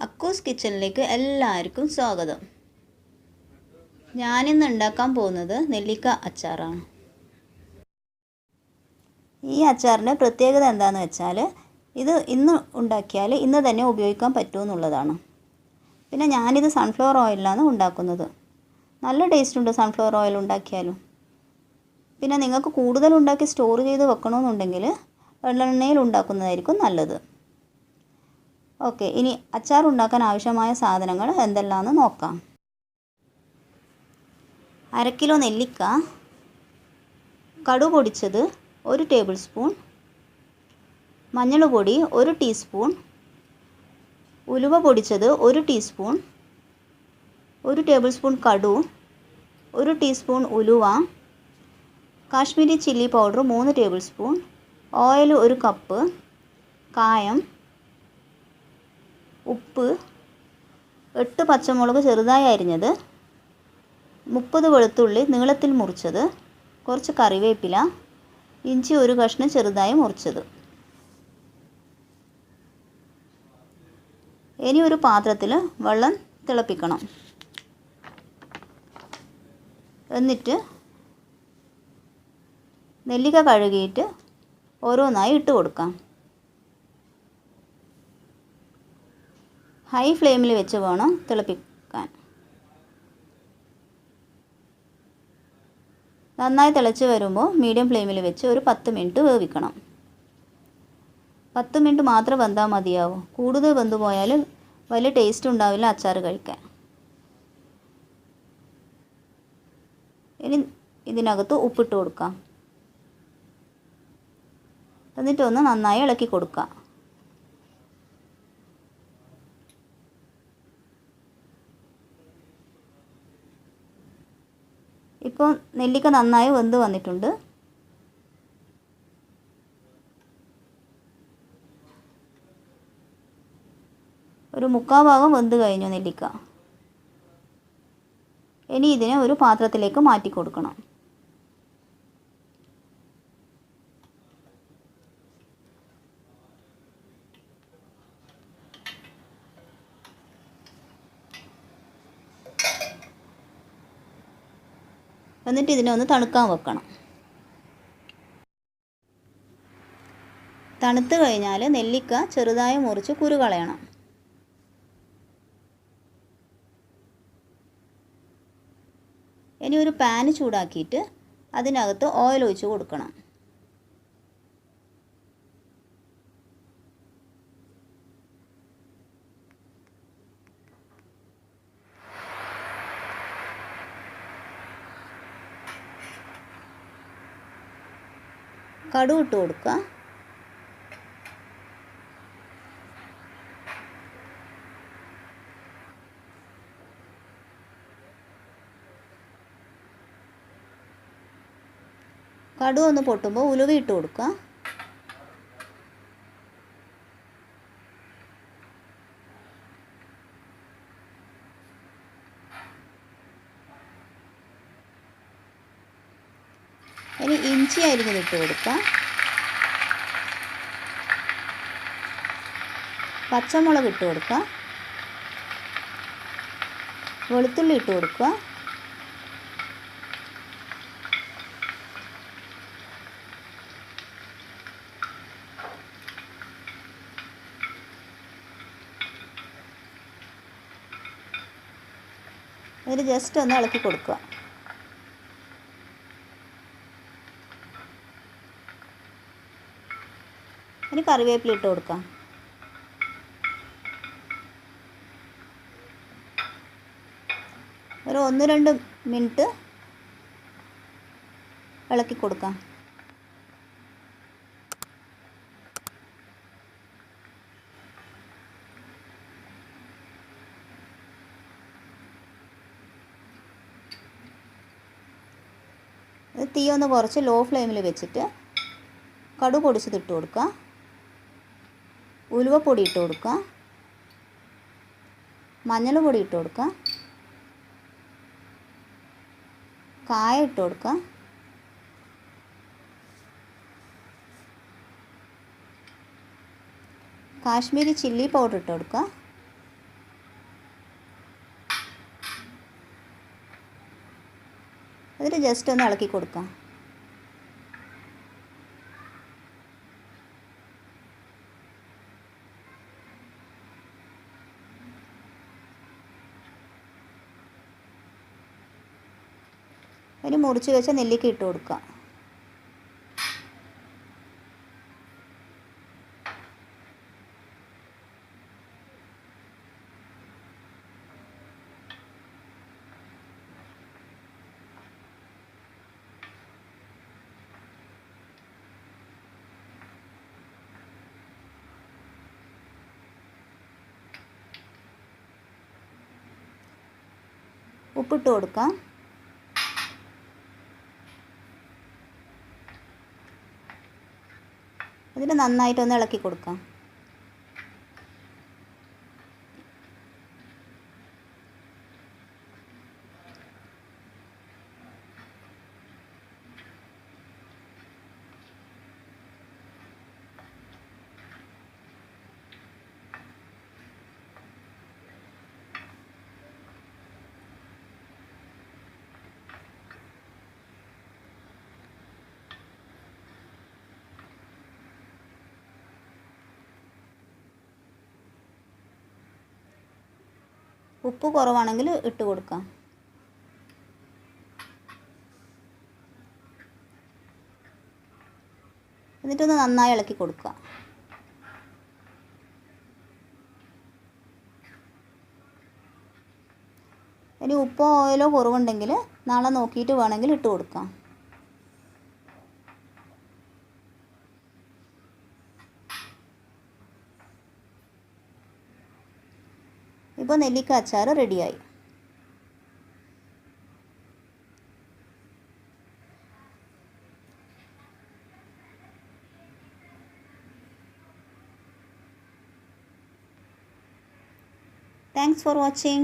അക്കൂസ് കിച്ചണിലേക്ക് എല്ലാവർക്കും സ്വാഗതം. ഞാനിന്ന് ഉണ്ടാക്കാൻ പോകുന്നത് നെല്ലിക്ക അച്ചാറാണ്. ഈ അച്ചാറിൻ്റെ പ്രത്യേകത എന്താണെന്ന് വെച്ചാൽ ഇത് ഇന്ന് ഉണ്ടാക്കിയാൽ ഇന്ന് തന്നെ ഉപയോഗിക്കാൻ പറ്റുമെന്നുള്ളതാണ്. പിന്നെ ഞാനിത് സൺഫ്ലവർ ഓയിലാണ് ഉണ്ടാക്കുന്നത്. നല്ല ടേസ്റ്റ് ഉണ്ട് സൺഫ്ലവർ ഓയിൽ ഉണ്ടാക്കിയാലും. പിന്നെ നിങ്ങൾക്ക് കൂടുതൽ ഉണ്ടാക്കി സ്റ്റോർ ചെയ്ത് വെക്കണമെന്നുണ്ടെങ്കിൽ വെള്ളെണ്ണയിൽ ഉണ്ടാക്കുന്നതായിരിക്കും നല്ലത്. ഓക്കെ, ഇനി അച്ചാർ ഉണ്ടാക്കാൻ ആവശ്യമായ സാധനങ്ങൾ എന്തെല്ലാമെന്ന് നോക്കാം. 1/2 കിലോ നെല്ലിക്ക, കടുക് പൊടിച്ചത് 1 ടേബിൾ സ്പൂൺ, മഞ്ഞൾപ്പൊടി 1 ടീസ്പൂൺ, ഉലുവ പൊടിച്ചത് 1 ടീസ്പൂൺ, 1 ടേബിൾ സ്പൂൺ കടുക്, 1 ടീസ്പൂൺ ഉലുവ, Kashmiri chilli powder 3 table spoon, oil 1 cup, കായം, ഉപ്പ്, 8 പച്ചമുളക് ചെറുതായി അരിഞ്ഞത്, 30 വെളുത്തുള്ളി നീളത്തിൽ മുറിച്ചത്, കുറച്ച് കറിവേപ്പില, ഇഞ്ചി 1 കഷ്ണം ചെറുതായി മുറിച്ചത്. ഇനി ഒരു പാത്രത്തിൽ വെള്ളം തിളപ്പിക്കണം. എന്നിട്ട് നെല്ലിക്ക കഴുകിയിട്ട് ഓരോന്നായി ഇട്ട് കൊടുക്കാം. ഹൈ ഫ്ലെയിമിൽ വെച്ച് വേണം തിളപ്പിക്കാൻ. നന്നായി തിളച്ച് വരുമ്പോൾ മീഡിയം ഫ്ലെയിമിൽ വെച്ച് ഒരു 10 മിനിറ്റ് വേവിക്കണം. 10 മിനിറ്റ് മാത്രം വെന്താൽ മതിയാവും. കൂടുതൽ വെന്ത് പോയാൽ വലിയ ടേസ്റ്റ് ഉണ്ടാവില്ല അച്ചാർ കഴിക്കാൻ. ഇനി ഇതിനകത്ത് ഉപ്പിട്ട് കൊടുക്കാം. എന്നിട്ടൊന്ന് നന്നായി ഇളക്കി കൊടുക്കാം. ഇപ്പോൾ നെല്ലിക്ക നന്നായി വെന്ത് വന്നിട്ടുണ്ട്. ഒരു 3/4 ഭാഗം വെന്ത് കഴിഞ്ഞു നെല്ലിക്ക. ഇനി ഇതിനെ ഒരു പാത്രത്തിലേക്ക് മാറ്റി കൊടുക്കണം. എന്നിട്ട് ഇതിനെ ഒന്ന് തണുക്കാൻ വെക്കണം. തണുത്ത് കഴിഞ്ഞാൽ നെല്ലിക്ക ചെറുതായി മുറിച്ച് കുരു കളയണം. ഇനി ഒരു പാൻ ചൂടാക്കിയിട്ട് അതിനകത്ത് ഓയിൽ ഒഴിച്ച് കൊടുക്കണം. കടുക് ഇട്ട് കൊടുക്കുക. കടുക് ഒന്ന് പൊട്ടുമ്പോൾ ഉലുവ ഇട്ട് കൊടുക്കുക. ഇനി ഇഞ്ചി അരിഞ്ഞത് ഇട്ട് കൊടുക്കുക. പച്ചമുളക് ഇട്ട് കൊടുക്കുക. വെളുത്തുള്ളി ഇട്ട് കൊടുക്കുക. അതിൽ ജസ്റ്റ് ഒന്ന് ഇളക്കി കൊടുക്കുക. ഇനി കറിവേപ്പില ഇട്ട് കൊടുക്കാം. ഒരു 1-2 മിനിറ്റ് ഇളക്കി കൊടുക്കാം. തീ ഒന്ന് കുറച്ച് ലോ ഫ്ലെയിമിൽ വെച്ചിട്ട് കടുക് പൊടിച്ചത് ഇട്ട് കൊടുക്കുക. ഉലുവപ്പൊടി ഇട്ട് കൊടുക്കുക. മഞ്ഞൾപ്പൊടി ഇട്ട് കൊടുക്കുക. കായം ഇട്ട് കൊടുക്കുക. കാശ്മീരി ചില്ലി പൗഡർ ഇട്ട് കൊടുക്കുക. എന്നിട്ട് ജസ്റ്റ് ഒന്ന് ഇളക്കി കൊടുക്കാം. ഇനി മുറിച്ച് വെച്ച നെല്ലിക്ക ഇട്ട് കൊടുക്കാം. ഉപ്പിട്ട് കൊടുക്കാം. എന്നിട്ട് നന്നായിട്ടൊന്ന് ഇളക്കി കൊടുക്കാം. ഉപ്പ് കുറവാണെങ്കിൽ ഇട്ട് കൊടുക്കാം. എന്നിട്ടൊന്ന് നന്നായി ഇളക്കി കൊടുക്കുക. ഇനി ഉപ്പോ ഓയിലോ കുറവുണ്ടെങ്കിൽ നാളെ നോക്കിയിട്ട് വേണമെങ്കിൽ ഇട്ട് കൊടുക്കാം. ഇപ്പോൾ നെല്ലിക്ക അച്ചാർ റെഡിയായി. Thanks for watching.